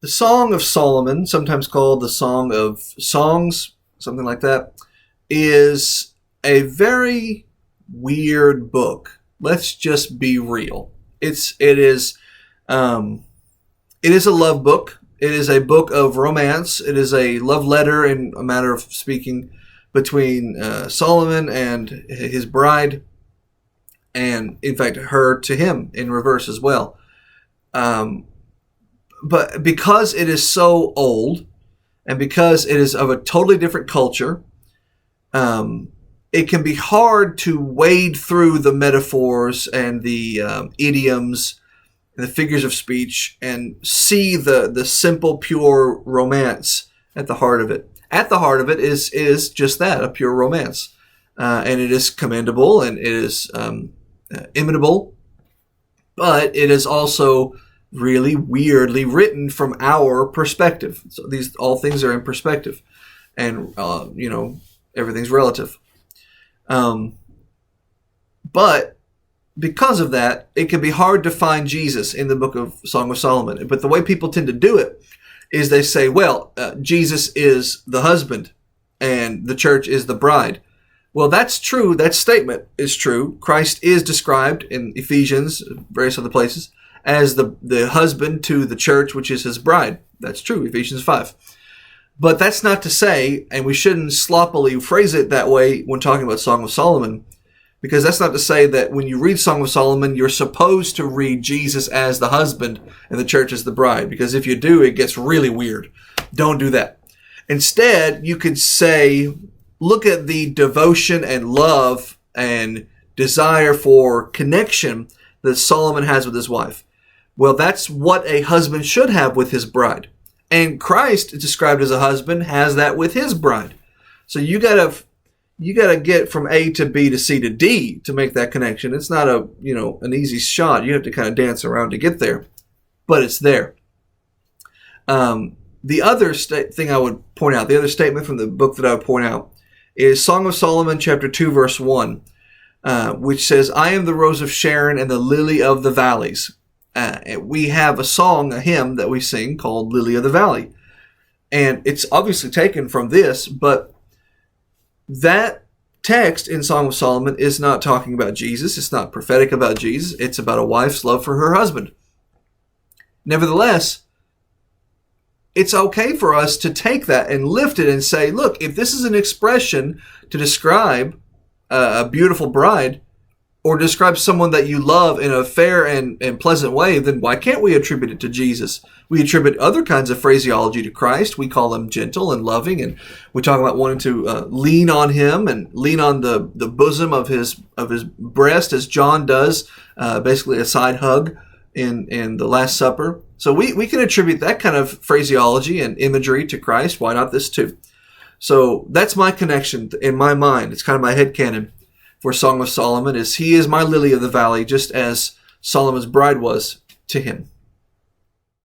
The Song of Solomon, sometimes called the Song of Songs, something like that, is a very weird book. Let's just be real. It is a love book. It is a book of romance. It is a love letter, in a matter of speaking, between Solomon and his bride, and in fact her to him in reverse as well. But because it is so old, and because it is of a totally different culture, it can be hard to wade through the metaphors and the idioms and the figures of speech and see the simple, pure romance at the heart of it. At the heart of it is just that, a pure romance. And it is commendable, and it is imitable, but it is also really weirdly written from our perspective. So all things are in perspective, and everything's relative. But because of that, it can be hard to find Jesus in the book of Song of Solomon. But the way people tend to do it is they say, well, Jesus is the husband and the church is the bride. Well, that's true. That statement is true. Christ is described in Ephesians, various other places, as the husband to the church, which is his bride. That's true, Ephesians 5. But that's not to say, and we shouldn't sloppily phrase it that way when talking about Song of Solomon, because that's not to say that when you read Song of Solomon, you're supposed to read Jesus as the husband and the church as the bride, because if you do, it gets really weird. Don't do that. Instead, you could say, look at the devotion and love and desire for connection that Solomon has with his wife. Well, that's what a husband should have with his bride. And Christ, described as a husband, has that with his bride. So you gotta get from A to B to C to D to make that connection. It's not an easy shot. You have to kind of dance around to get there, but it's there. The other thing I would point out, the other statement from the book that I would point out, is Song of Solomon, chapter 2, verse 1, which says, I am the rose of Sharon and the lily of the valleys. We have a song, a hymn that we sing called Lily of the Valley. And it's obviously taken from this, but that text in Song of Solomon is not talking about Jesus. It's not prophetic about Jesus. It's about a wife's love for her husband. Nevertheless, it's okay for us to take that and lift it and say, look, if this is an expression to describe a beautiful bride, or describe someone that you love in a fair and pleasant way, then why can't we attribute it to Jesus? We attribute other kinds of phraseology to Christ. We call him gentle and loving, and we talk about wanting to lean on him and lean on the bosom of his breast, as John does, basically a side hug in the Last Supper. So we can attribute that kind of phraseology and imagery to Christ. Why not this too? So that's my connection in my mind. It's kind of my headcanon for Song of Solomon, is he is my lily of the valley, just as Solomon's bride was to him.